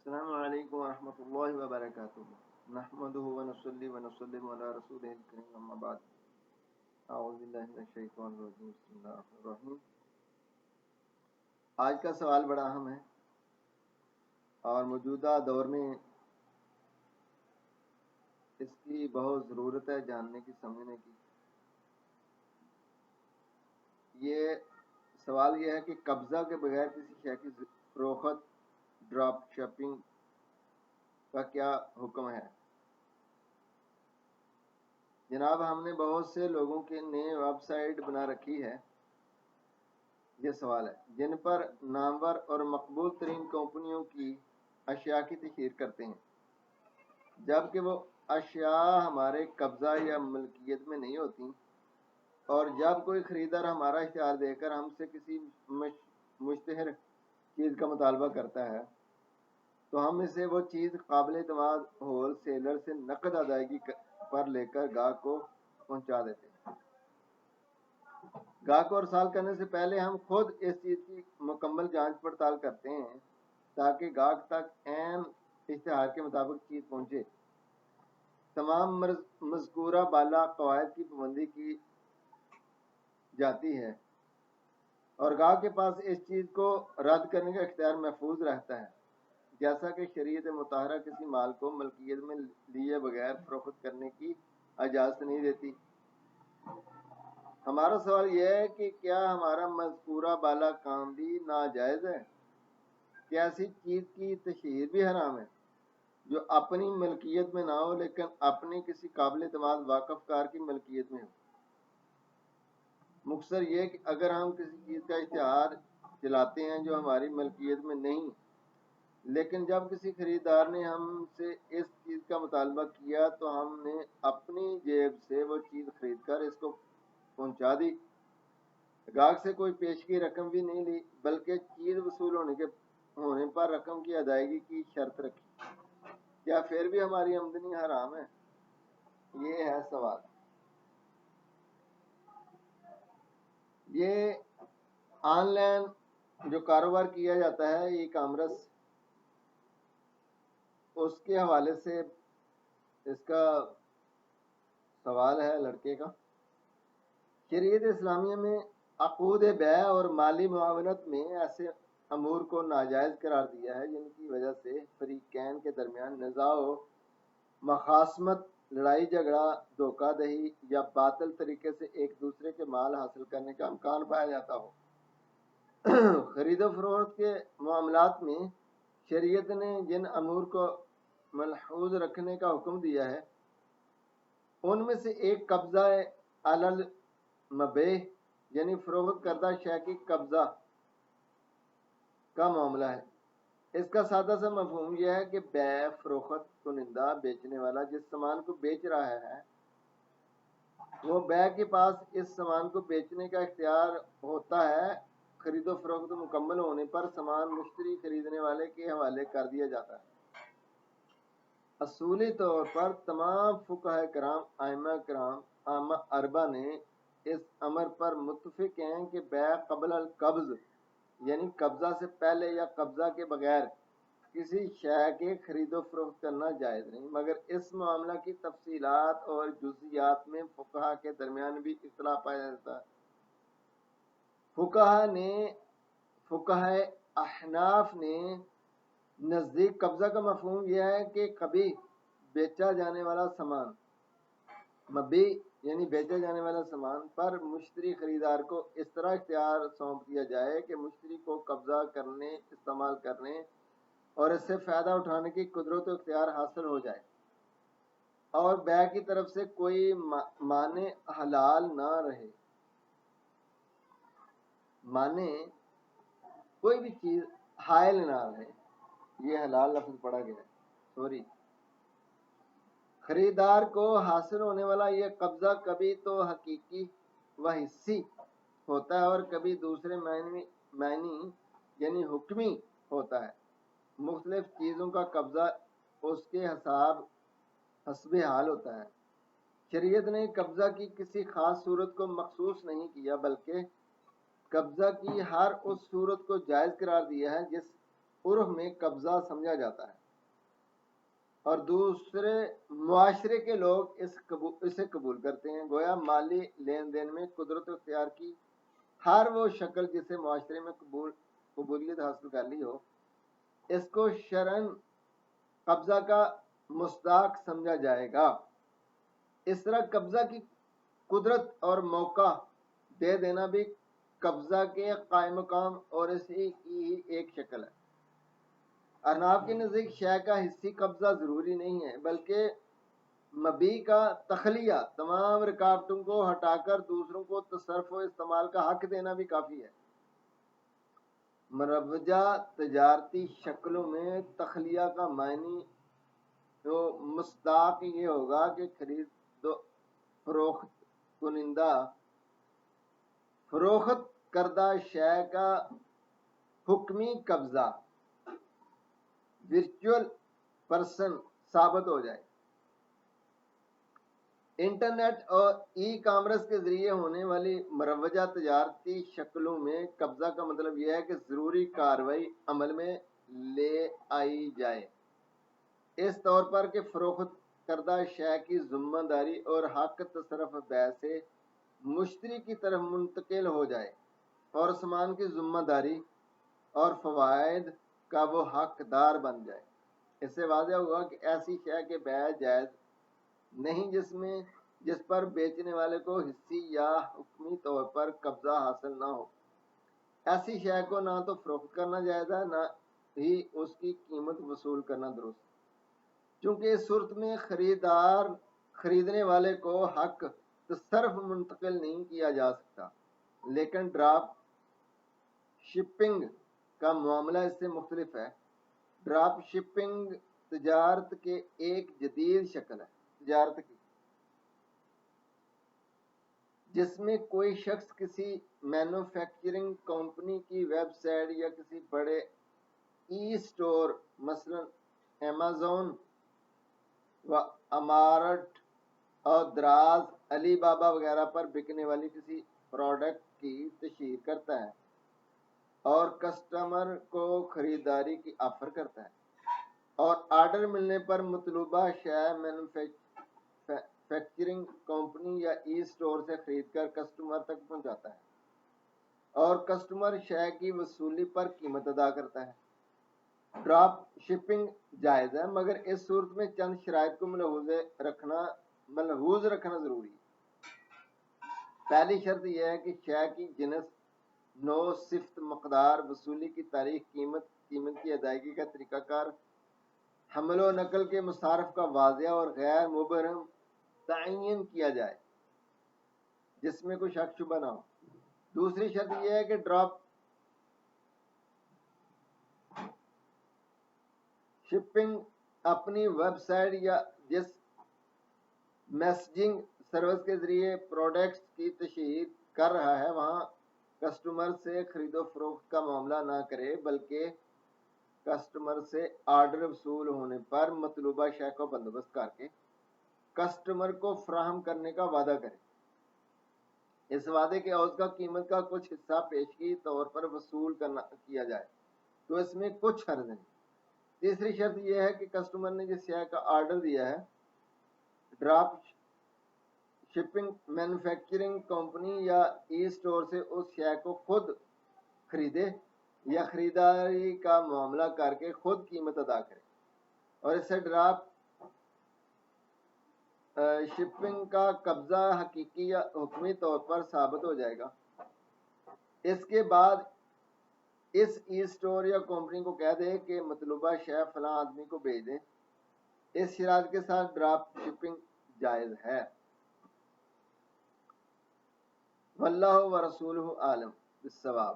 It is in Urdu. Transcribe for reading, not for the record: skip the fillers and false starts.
السلام علیکم ورحمۃ اللہ وبرکاتہ نحمده ونصلی ونسلم علی رسوله الکریم اما بعد اعوذ باللہ من الشیطان الرجیم بسم اللہ الرحمن الرحیم۔ آج کا سوال بڑا اہم ہے اور موجودہ دور میں اس کی بہت ضرورت ہے جاننے کی سمجھنے کی۔ یہ سوال یہ ہے کہ قبضہ کے بغیر کسی شے کی فروخت ڈراپ شپنگ کا کیا حکم ہے؟ جناب، ہم نے بہت سے لوگوں کے نئے ویب سائٹ بنا رکھی ہے، یہ سوال ہے، جن پر نامور اور مقبول ترین کمپنیوں کی اشیاء کی تشہیر کرتے ہیں، جبکہ وہ اشیاء ہمارے قبضہ یا ملکیت میں نہیں ہوتی، اور جب کوئی خریدار ہمارا اشتہار دے کر ہم سے کسی مشتہر چیز کا مطالبہ کرتا ہے تو ہم اسے وہ چیز قابل اعتماد ہول سیلر سے نقد ادائیگی پر لے کر گاہک کو پہنچا دیتے ہیں۔ گاہک کو ارسال کرنے سے پہلے ہم خود اس چیز کی مکمل جانچ پڑتال کرتے ہیں تاکہ گاہک تک عین اشتہار کے مطابق چیز پہنچے۔ تمام مذکورہ بالا قواعد کی پابندی کی جاتی ہے اور گاہک کے پاس اس چیز کو رد کرنے کا اختیار محفوظ رہتا ہے، جیسا کہ شریعت مطہرہ کسی مال کو ملکیت میں لیے بغیر فروخت کرنے کی اجازت نہیں دیتی۔ ہمارا سوال یہ ہے کہ کیا ہمارا مذکورہ بالا کام بھی ناجائز ہے؟ کیا ایسی چیز کی تشہیر بھی حرام ہے جو اپنی ملکیت میں نہ ہو لیکن اپنی کسی قابل اعتماد واقف کار کی ملکیت میں ہو؟ مختصر یہ کہ اگر ہم کسی چیز کا اشتہار چلاتے ہیں جو ہماری ملکیت میں نہیں، لیکن جب کسی خریدار نے ہم سے اس چیز کا مطالبہ کیا تو ہم نے اپنی جیب سے وہ چیز خرید کر اس کو پہنچا دی، گاہک سے کوئی پیشگی رقم بھی نہیں لی، بلکہ چیز وصول ہونے پر رقم کی ادائیگی کی شرط رکھی، کیا پھر بھی ہماری آمدنی حرام ہے؟ یہ ہے سوال۔ یہ آن لائن جو کاروبار کیا جاتا ہے، ای کامرس، اس کے حوالے سے اس کا سوال ہے لڑکے کا۔ شریعت اسلامیہ میں عقود بیع اور مالی معاونت میں ایسے امور کو ناجائز قرار دیا ہے جن کی وجہ سے فریقین کے درمیان نزاع و مخاصمت، لڑائی جھگڑا، دھوکہ دہی یا باطل طریقے سے ایک دوسرے کے مال حاصل کرنے کا امکان پایا جاتا ہو۔ خرید و فروخت کے معاملات میں شریعت نے جن امور کو ملحوظ رکھنے کا حکم دیا ہے ان میں سے ایک قبضہ علی المبیع یعنی فروخت کردہ شے کی قبضہ کا معاملہ ہے۔ اس کا سادہ سا مفہوم یہ ہے کہ بیع فروخت کنندہ بیچنے والا جس سامان کو بیچ رہا ہے وہ بیع کے پاس اس سامان کو بیچنے کا اختیار ہوتا ہے۔ خرید و فروخت مکمل ہونے پر سامان مشتری خریدنے والے کے حوالے کر دیا جاتا ہے۔ اصولی طور پر تمام فقہاء کرام، ائمہ کرام، عامہ اربعہ نے اس امر پر متفق ہیں کہ بیع قبل القبض یعنی قبضہ سے پہلے یا قبضہ کے بغیر کسی شے کے خرید و فروخت کرنا جائز نہیں، مگر اس معاملہ کی تفصیلات اور جزئیات میں فقہاء کے درمیان بھی اختلاف پایا جاتا ہے۔ فقہاء احناف نے نزدیک قبضہ کا مفہوم یہ ہے کہ کبھی بیچا جانے والا سامان، مبیع یعنی بیچا جانے والا سامان پر مشتری خریدار کو اس طرح اختیار سونپ دیا جائے کہ مشتری کو قبضہ کرنے، استعمال کرنے اور اس سے فائدہ اٹھانے کی قدرت و اختیار حاصل ہو جائے، اور بیع کی طرف سے کوئی مانع حلال نہ رہے۔ مانع کوئی بھی چیز حائل نہ رہے، یہ حلال لفظ پڑا گیا ہے، خریدار کو حاصل ہونے والا یہ قبضہ کبھی تو حقیقی و حسی ہوتا ہے اور کبھی دوسرے معنی یعنی حکمی ہوتا ہے۔ مختلف چیزوں کا قبضہ اس کے حسب حال ہوتا ہے۔ شریعت نے قبضہ کی کسی خاص صورت کو مخصوص نہیں کیا، بلکہ قبضہ کی ہر اس صورت کو جائز قرار دیا ہے عرف میں قبضہ سمجھا جاتا ہے اور دوسرے معاشرے کے لوگ اسے قبول کرتے ہیں۔ گویا مالی لین دین میں قدرت اختیار کی ہر وہ شکل جسے معاشرے میں قبولیت حاصل کر لی ہو، اس کو شرعاً قبضہ کا مصداق سمجھا جائے گا۔ اس طرح قبضہ کی قدرت اور موقع دے دینا بھی قبضہ کے قائم مقام اور اسی کی ہی ایک شکل ہے۔ احناف کے نزدیک شے کا حصی قبضہ ضروری نہیں ہے، بلکہ مبیع کا تخلیہ، تمام رکاوٹوں کو ہٹا کر دوسروں کو تصرف و استعمال کا حق دینا بھی کافی ہے۔ مروجہ تجارتی شکلوں میں تخلیہ کا معنی تو مصداق یہ ہوگا کہ خرید و فروخت کنندہ فروخت کردہ شے کا حکمی قبضہ ورچوئل پرسن ثابت ہو جائے۔ انٹرنیٹ اور ای کامرس کے ذریعے ہونے والی مروجہ تجارتی شکلوں میں قبضہ کا مطلب یہ ہے کہ ضروری کارروائی عمل میں لے آئی جائے، اس طور پر کہ فروخت کردہ شے کی ذمہ داری اور حق تصرف بیع سے مشتری کی طرف منتقل ہو جائے اور سامان کی ذمہ داری اور فوائد کا وہ حقدار بن جائے۔ اس سے واضح ہوا کہ ایسی شے کے بیع جائز نہیں جس پر بیچنے والے کو حصی یا حکمی طور پر قبضہ حاصل نہ ہو۔ ایسی شے کو نہ تو فروخت کرنا جائز ہے، نہ ہی اس کی قیمت وصول کرنا درست، چونکہ اس صورت میں خریدنے والے کو حق تصرف منتقل نہیں کیا جا سکتا۔ لیکن ڈراپ شپنگ کا معاملہ اس سے مختلف ہے۔ ڈراپ شپنگ تجارت کے ایک جدید شکل ہے تجارت کی، جس میں کوئی شخص کسی مینوفیکچرنگ کمپنی کی ویب سائٹ یا کسی بڑے ای اسٹور مثلا ایمیزون و امارٹ اور دراز علی بابا وغیرہ پر بکنے والی کسی پروڈکٹ کی تشہیر کرتا ہے اور کسٹمر کو خریداری کی آفر کرتا ہے، اور آرڈر ملنے پر مطلوبہ شے مینوفیکچرنگ کمپنی یا ای اسٹور سے خرید کر کسٹمر تک پہنچاتا ہے، اور کسٹمر شے کی وصولی پر قیمت ادا کرتا ہے۔ ڈراپ شپنگ جائز ہے، مگر اس صورت میں چند شرائط کو ملحوظ رکھنا ضروری ہے۔ پہلی شرط یہ ہے کہ شے کی جنس، نوع، صفت، مقدار، وصولی کی تاریخ، قیمت کی ادائیگی کا طریقہ کار، حمل و نقل کے مصارف کا واضح اور غیر مبہم تعین کیا جائے جس میں کوئی شک شبہ نہ ہو۔ دوسری شرط یہ ہے کہ ڈراپ شپنگ اپنی ویب سائٹ یا جس میسجنگ سروس کے ذریعے پروڈکٹس کی تشہیر کر رہا ہے وہاں کسٹمر سے خرید و فروخت کا معاملہ نہ کرے، بلکہ کسٹمر سے آرڈر وصول ہونے پر مطلوبہ شے کو بندوبست کر کے کسٹمر کو فراہم کرنے کا وعدہ کرے۔ اس وعدے کے عوض کا قیمت کا کچھ حصہ پیشگی طور پر وصول کیا جائے تو اس میں کچھ حرج نہیں۔ تیسری شرط یہ ہے کہ کسٹمر نے جس شے کا آرڈر دیا ہے ڈراپ شپنگ مینوفیکچرنگ کمپنی یا ای اسٹور سے اس شے کو خود خریدے یا خریداری کا معاملہ کر کے خود قیمت ادا کرے، اور اس سے ڈراپ شپنگ کا قبضہ حقیقی یا حکمی طور پر ثابت ہو جائے گا۔ اس کے بعد اس ای اسٹور یا کمپنی کو کہہ دے کہ مطلوبہ شے فلاں آدمی کو بھیج دیں۔ اس شرائط کے ساتھ ڈراپ شپنگ جائز ہے۔ واللہ ورسولہ عالم بالصواب۔